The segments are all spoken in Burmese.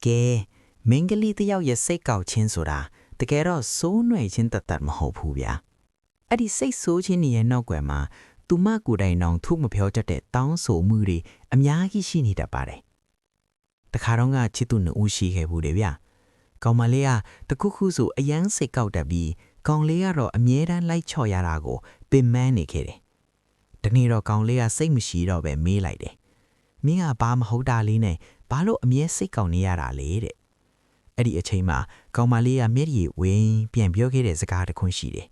ကဲမင်္ဂလိတယောက်ရဲ့စိတ်ကောက်ချင်းဆိုတာတကယ်တော့စိုးနွယ်ချင်းတတ်မဟုတ်ဘူးဗျာအဲ့ဒီစိတ်ဆိုးချင်းရဲ့နောက်ကွယ်မှာသူမကိုယ်တိုင်အောင်ထုမပြောတတ်တဲ့တောင်းဆိုမှုတွေအများကြီးရှိနေတတ်ပါတယ်တခါတော့ကချစ်သူနှစ်ဦးရှိခဲ့ဘူးတယ်ဗျာကောင်မလေးကတခုခုဆိုအယမ်းစိတ်ကောက်တတ်ပြီးကောင်လေးကတော့အမြဲတမ်းလိုက်ချော့ရတာကိုပင်မန်းနေခဲ့တယ်။ဒီနေ့တော့ကောင်လေးကစိတ်မရှိတော့ပဲမေးလိုက်တယ်။မင်းကဘာမဟုတ်တာလေးနဲ့ဘာလို့အမြဲစိတ်ကောက်နေရတာလဲတဲ့။အဲ့ဒီအချိန်မှာကောင်မလေးကမျက်ရည်ဝင်းပြန်ပြောခဲ့တဲ့စကားတစ်ခွန်းရှိတယ်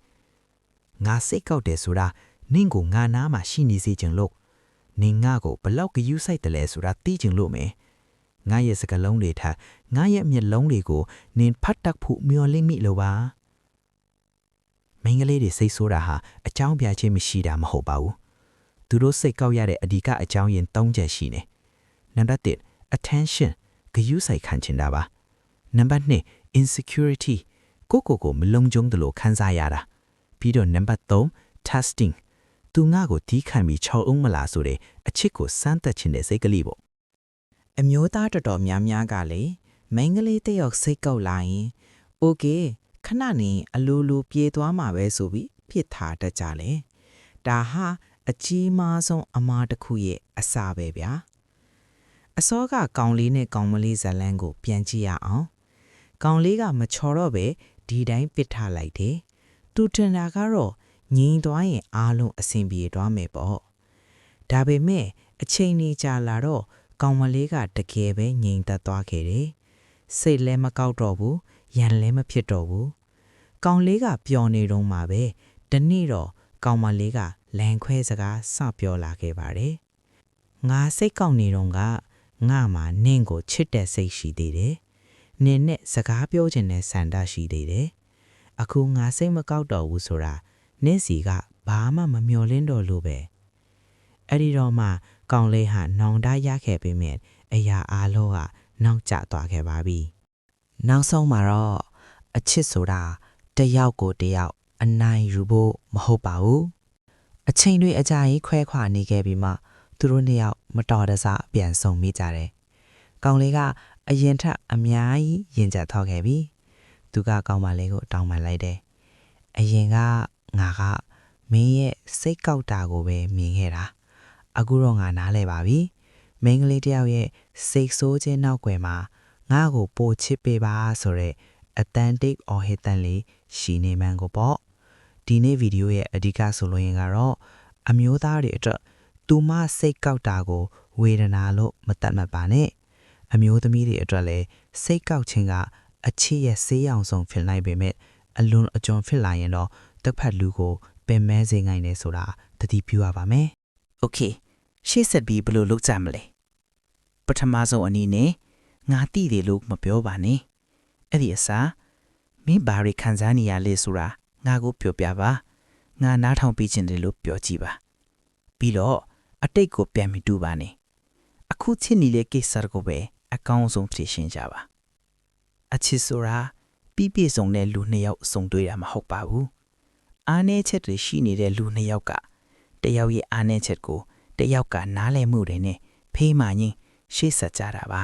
။ငါစိတ်ကောက်တယ်ဆိုတာနင့်ကိုငါနားမှာရှိနေစေချင်လို့နင်ငါ့ကိုဘလောက်ဂယုစိုက်တယ်လဲဆိုတာသိချင်လို့မယ်။ငါရဲ့စကားလုံးတွေထက်ငါရဲ့မျက်လုံးတွေကိုနင်ဖတ်တတ်ဖို့မျှော်လင့်မိလို့ပါ။မင်္ဂလေးတွေစိတ်ဆိုးတာဟာအကြောင်းပြခြင်းမရှိတာမဟုတ်ပါဘူး။သူတို့စိတ်ကောက်ရတဲ့အဓိကအကြောင်းရင်း၃ချက်ရှိနေ။နံပါတ်1 attention ဂယုစိုက်ခံချင်တာပါ။နံပါတ်2 insecurity ကိုမလုံခြုံတယ်လို့ခံစားရတာ။ပြီးတော့နံပါတ်3 testing သူငါ့ကိုတီးခံပြီးချောအောင်မလားဆိုတဲ့အချစ်ကိုစမ်းသပ်ခြင်းတဲ့စိတ်ကလေးပေါ့အမျိုးသားတော်တော်များများကလေမိန်းကလေးတစ်ယောက်စိတ်ကောက်လာရင်โอเคခဏနေအလိုလိုပြေးသွားမှာပဲဆိုပြီးဖြစ်ထားတတ်ကြလေဒါဟာအကြီးမားဆုံးအမှားတစ်ခုရဲ့အစပဲဗျာအစောကကောင်လေးနဲ့ကောင်မလေးဇလန်းကိုပြန်ကြည့်ရအောင်ကောင်လေးကမချော်တော့ပဲဒီတိုင်းပစ်ထားလိုက်တယ်သူထင်တာကတော့ငြိမ်သွားရင်အားလုံးအဆင်ပြေသွားမယ်ပေါ့ဒါပေမဲ့အချိန်ကြီးကြာလာတော့ကောင်မလေးကတကယ်ပဲငြိမ်သက်သွားခဲ့တယ်။စိတ်လည်းမကောက်တော့ဘူး၊ရန်လည်းမဖြစ်တော့ဘူး။ကောင်လေးကပျော်နေတော့မှပဲ။ဒီနေ့တော့ကောင်မလေးကလန်ခွဲစကားစပြောလာခဲ့ပါတယ်။ငါစိတ်ကောက်နေတော့ကငါမှာနင့်ကိုချစ်တဲ့စိတ်ရှိသေးတယ်။နင်နဲ့စကားပြောချင်တဲ့ဆန္ဒရှိသေးတယ်။အခုငါစိတ်မကောက်တော့ဘူးဆိုတာနင့်စီကဘာမှမမျှော်လင့်တော့လို့ပဲ။အဲ့ဒီတော့မှကောင်လေးဟာနောင်တရခဲ့ပေမဲ့အရာအားလုံးကနောက်ကျသွားခဲ့ပါပြီ။နောက်ဆုံးမှာတော့အချစ်ဆိုတာတယောက်ကိုတယောက်အနိုင်ယူဖို့မဟုတ်ပါဘူး။အချိန်တွေအကြာကြီးခွဲခွာနေခဲ့ပြီးမှသူတို့နှစ်ယောက်မတော်တဆပြန်ဆုံမိကြတယ်။ကောင်လေးကအရင်ထက်အများကြီးရင်ကျက်ထောက်ခဲ့ပြီ။သူကကောင်မလေးကိုတောင်းပန်လိုက်တယ်။အရင်ကငါကမင်းရဲ့စိတ်ကောက်တာကိုပဲမြင်ခဲ့တာ။အခုတော့ငါနားလဲပါပြီ။မိန်းကလေးတယောက်ရဲ့စိတ်ဆိုးခြင်းနောက်ွယ်မှာငါ့ကိုပိုချစ်ပေးပါဆိုတဲ့အတန်တိတ်အော်ဟစ်တန်လေးရှိနေမှန်းကိုပေါ့ဒီနေ့ဗီဒီယိုရဲ့အဓိကဆိုလို့ရင်ကတော့အမျိုးသားတွေအတွက်သူမစိတ်ကောက်တာကိုဝေဒနာလို့မတတ်မှတ်ပါနဲ့အမျိုးသမီးတွေအတွက်လည်းစိတ်ကောက်ခြင်းကအချစ်ရဲ့ဆေးရောင်ဆုံးဖြစ်နိုင်ပေမဲ့အလွန်အကျွံဖြစ်လာရင်တော့တစ်ဖက်လူကိုပင်မဲစေနိုင်တယ်ဆိုတာသတိပြုရပါမယ်โอเคရှေ့ဆက်ပြီးဘယ်လိုလုပ်ကြမလဲပထမဆုံးအနေနဲ့ငါသိတယ်လို့မပြောပါနဲ့အဲ့ဒီအစားမင်းဘာတွေခံစားနေရလဲဆိုတာငါကိုပြောပြပါငါနားထောင်ပေးခြင်းတယ်လို့ပြောကြည့်ပါပြီးတော့အတိတ်ကိုပြန်ပြီးတူပါနဲ့အခုချစ်နေတဲ့ကိစ္စကိုပဲအကောင်းဆုံးဖြေရှင်းကြပါအချစ်ဆိုတာပြည့်ပြည့်စုံတဲ့လူနှစ်ယောက်စုံတွေ့တာမဟုတ်ပါဘူးအားနည်းချက်တွေရှိနေတဲ့လူနှစ်ယောက်ကတယောက်ရဲ့အားနည်းချက်ကိုတယောက်ကနားလည်မှုတွေနဲ့ဖေးမှညင်းရှေ့ဆက်ကြတာပါ